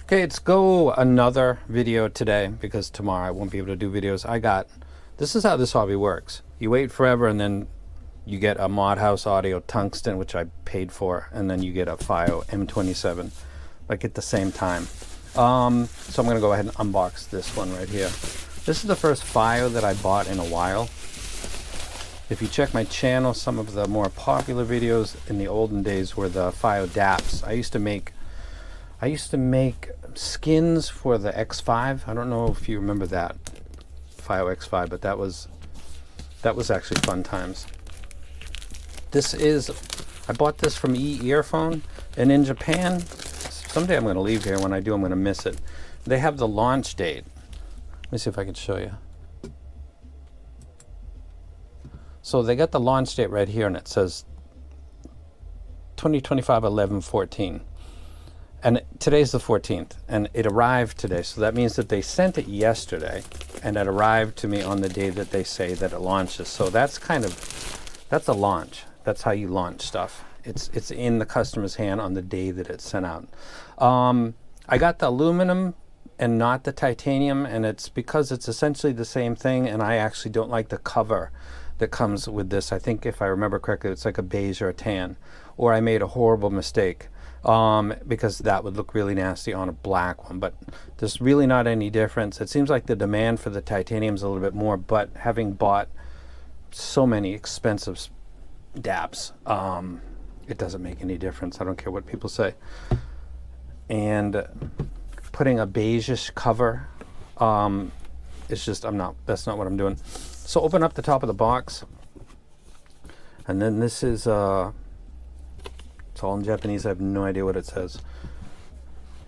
Okay, let's go another video today because tomorrow I won't be able to do videos. This is how this hobby works. You wait forever and then you get a Mod House Audio Tungsten, which I paid for, and then you get a FiiO M27, like at the same time. So I'm gonna go ahead and unbox this one right here. This is the first FiiO that I bought in a while. If you check my channel, some of the more popular videos in the olden days were the FiiO DAPs. I used to make skins for the X5. I don't know if you remember that FiiO X5, but that was actually fun times. I bought this from earphone, and in Japan, someday I'm going to leave here. When I do, I'm going to miss it. They have the launch date. Let me see if I can show you. So they got the launch date right here, and it says 2025 11/14. And today's the 14th, and it arrived today. So that means that they sent it yesterday, and it arrived to me on the day that they say that it launches. So that's a launch. That's how you launch stuff. It's in the customer's hand on the day that it's sent out. I got the aluminum and not the titanium, and it's because it's essentially the same thing, and I actually don't like the cover that comes with this. I think if I remember correctly, it's like a beige or a tan, or I made a horrible mistake. Because that would look really nasty on a black one, but there's really not any difference. It seems like the demand for the titanium is a little bit more, but having bought so many expensive DAPs, it doesn't make any difference. I don't care what people say. And putting a beigeish cover, it's just, that's not what I'm doing. So open up the top of the box, and then this is, it's all in Japanese. I have no idea what it says.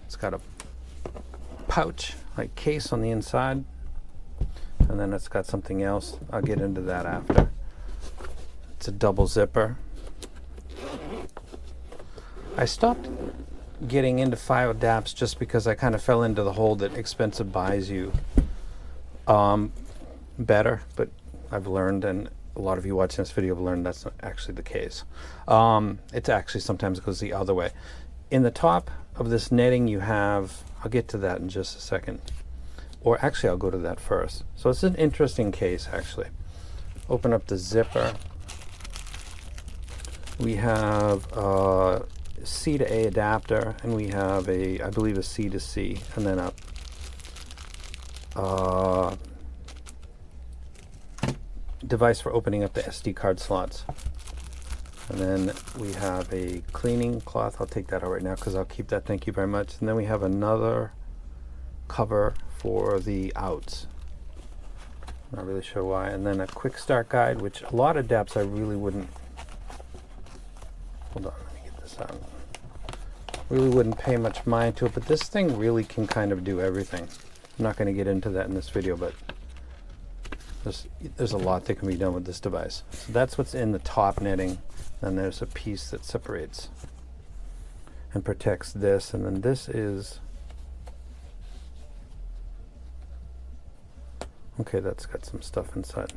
It's got a pouch, like case on the inside, and then it's got something else. I'll get into that after. It's a double zipper. I stopped getting into FiiO DAPs just because I kind of fell into the hole that expensive buys you better, but I've learned, and a lot of you watching this video have learned that's not actually the case. It actually sometimes goes the other way. In the top of this netting you have, I'll get to that in just a second. Or actually I'll go to that first. So it's an interesting case actually. Open up the zipper. We have a C to A adapter, and we have I believe a C to C, and then a device for opening up the SD card slots. And then we have a cleaning cloth. I'll take that out right now because I'll keep that, thank you very much. And then we have another cover for the outs. Not really sure why. And then a quick start guide, which a lot of DAPs I really wouldn't, hold on, let me get this out. Really wouldn't pay much mind to it, but this thing really can kind of do everything. I'm not going to get into that in this video, but there's a lot that can be done with this device. So that's what's in the top netting. Then there's a piece that separates and protects this, and then this is, okay, that's got some stuff inside.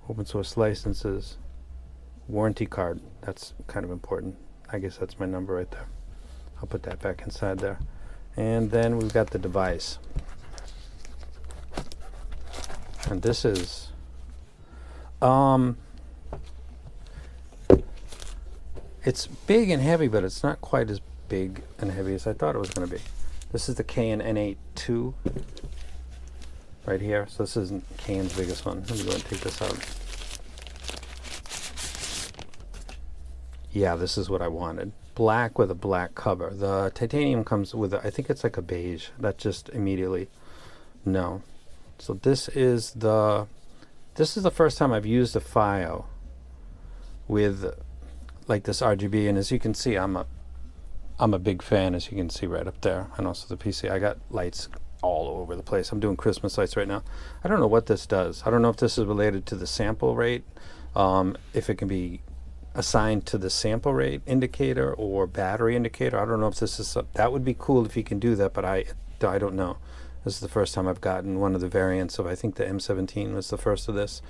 Open source licenses, warranty card, that's kind of important. I guess that's my number right there. I'll put that back inside there. And then we've got the device. And this is, it's big and heavy, but it's not quite as big and heavy as I thought it was going to be. This is the Canon N8 II right here. So this isn't Canon's biggest one. Let me go and take this out. Yeah, this is what I wanted. Black with a black cover. The titanium comes with I think it's like a beige. That just immediately, no. So this is the first time I've used a FiiO with like this RGB, and as you can see, I'm a big fan, as you can see right up there, and also the PC. I got lights all over the place. I'm doing Christmas lights right now. I don't know what this does. I don't know if this is related to the sample rate, if it can be assigned to the sample rate indicator or battery indicator. I don't know if this is that would be cool if you can do that, but I don't know. This is the first time I've gotten one of the variants of, I think the M17 was the first of this.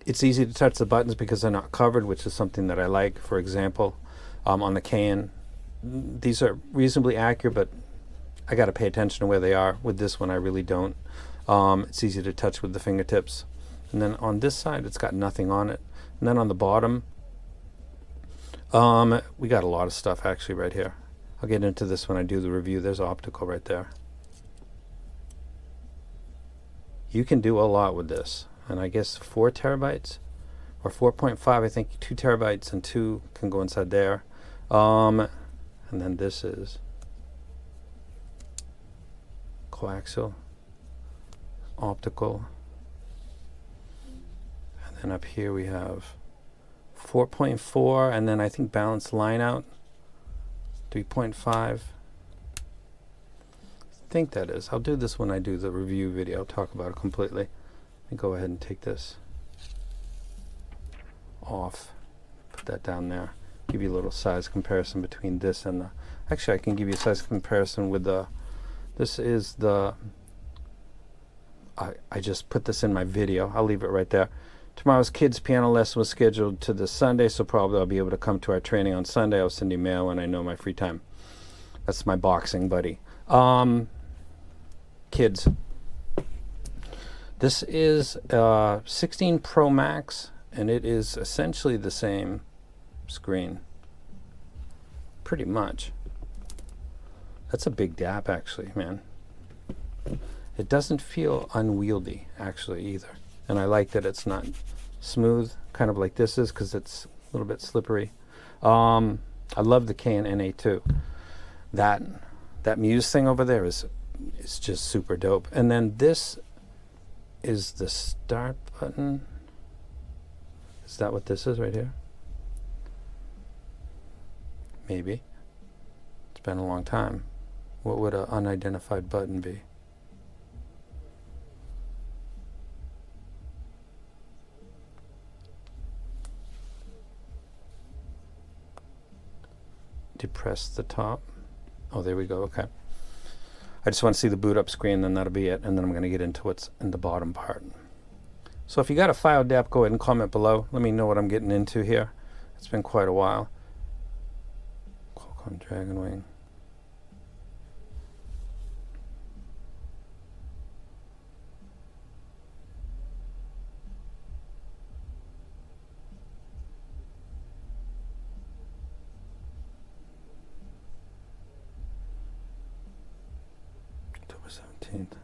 It's easy to touch the buttons because they're not covered, which is something that I like. For example, on the can, these are reasonably accurate, but I got to pay attention to where they are. With this one, I really don't. It's easy to touch with the fingertips. And then on this side, it's got nothing on it. And then on the bottom, we got a lot of stuff actually right here. I'll get into this when I do the review. There's optical right there. You can do a lot with this. And I guess 4 terabytes or 4.5, I think 2 terabytes and 2 can go inside there. And then this is coaxial, optical. And then up here we have 4.4, and then I think balanced line out 3.5. I think that is. I'll do this when I do the review video. I'll talk about it completely. Let me go ahead and take this off. Put that down there. Give you a little size comparison between this and the... Actually, I can give you a size comparison with the... This is the... I just put this in my video. I'll leave it right there. Tomorrow's kids' piano lesson was scheduled to this Sunday, so probably I'll be able to come to our training on Sunday. I'll send you mail when I know my free time. That's my boxing buddy. Kids. This is 16 Pro Max, and it is essentially the same screen. Pretty much. That's a big DAP, actually, man. It doesn't feel unwieldy, actually, either. And I like that it's not smooth, kind of like this is, because it's a little bit slippery. I love the KNNA too. That Muse thing over there is just super dope. And then this is the start button. Is that what this is right here? Maybe. It's been a long time. What would an unidentified button be? Depress the top. Oh, there we go. Okay. I just want to see the boot up screen, then that'll be it. And then I'm going to get into what's in the bottom part. So if you got a FiiO DAP, go ahead and comment below. Let me know what I'm getting into here. It's been quite a while. Qualcomm Dragonwing. October 17th.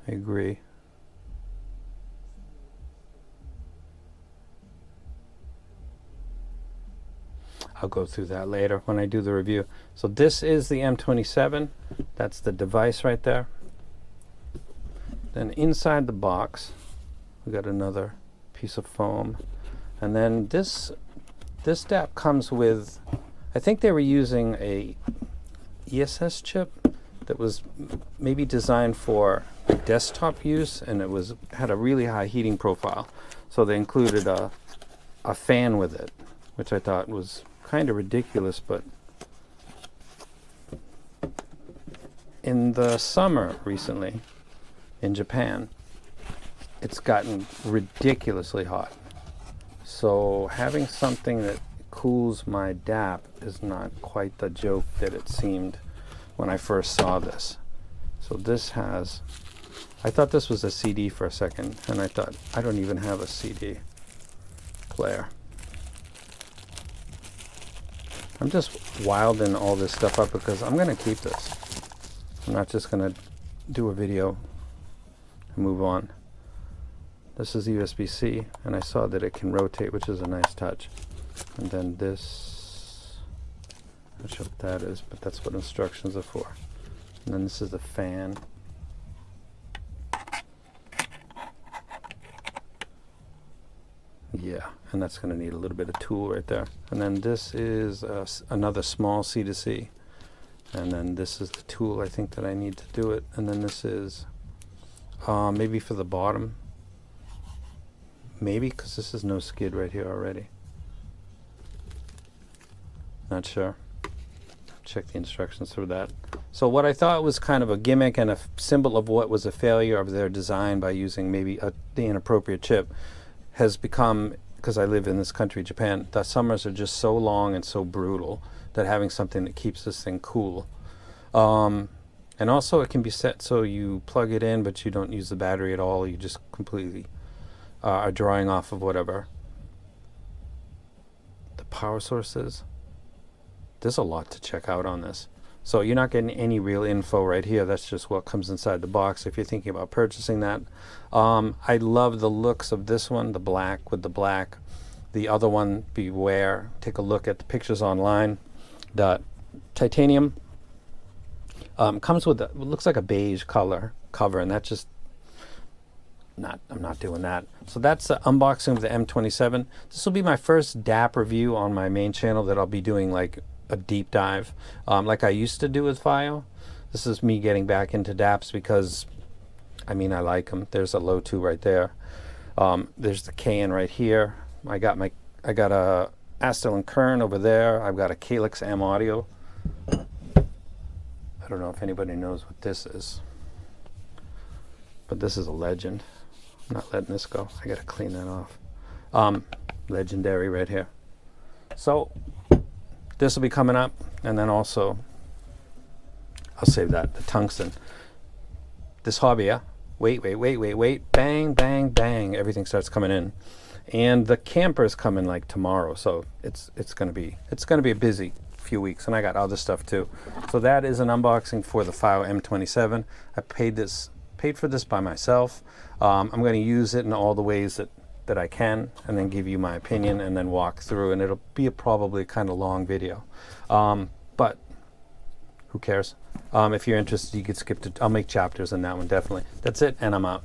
I agree. I'll go through that later when I do the review. So this is the M27. That's the device right there. Then inside the box, we got another piece of foam. And then this DAP comes with, I think they were using a ESS chip that was maybe designed for desktop use, and it had a really high heating profile. So they included a fan with it, which I thought was kind of ridiculous, but in the summer recently in Japan, it's gotten ridiculously hot. So having something that cools my DAP is not quite the joke that it seemed when I first saw this. So this has, I thought this was a CD for a second, and I thought, I don't even have a CD player. I'm just wilding all this stuff up because I'm going to keep this. I'm not just going to do a video and move on. This is USB-C, and I saw that it can rotate, which is a nice touch. And then this, I'm not sure what that is, but that's what instructions are for. And then this is the fan. Yeah, and that's going to need a little bit of tool right there. And then this is another small C2C. And then this is the tool I think that I need to do it. And then this is maybe for the bottom. Maybe, because this is no skid right here already. Not sure. Check the instructions for that. So what I thought was kind of a gimmick and a symbol of what was a failure of their design by using maybe the inappropriate chip has become, because I live in this country, Japan, the summers are just so long and so brutal that having something that keeps this thing cool. And also it can be set so you plug it in but you don't use the battery at all. You just completely are drawing off of whatever the power source is. There's a lot to check out on this. So you're not getting any real info right here. That's just what comes inside the box if you're thinking about purchasing that. I love the looks of this one, the black with the black. The other one, beware. Take a look at the pictures online. The titanium comes with what looks like a beige color cover, and that's just I'm not doing that. So that's the unboxing of the M27. This will be my first DAP review on my main channel that I'll be doing like a deep dive like I used to do with FiiO. This is me getting back into DAPs because I mean I like them. There's a low 2 right there. There's the KN right here. I got a Astel and Kern over there. I've got a Calyx M Audio. I don't know if anybody knows what this is, but this is a legend. I'm not letting this go. I gotta clean that off. Legendary right here. So this will be coming up, and then also I'll save that, the tungsten. This hobby, yeah. Wait, bang, bang, bang. Everything starts coming in. And the camper's coming like tomorrow, so it's gonna be a busy few weeks, and I got other stuff too. So that is an unboxing for the FiiO M27. I paid for this by myself. I'm going to use it in all the ways that I can, and then give you my opinion, and then walk through, and it'll be probably kind of long video. But who cares? If you're interested, you could skip to. I'll make chapters in that one definitely. That's it, and I'm out.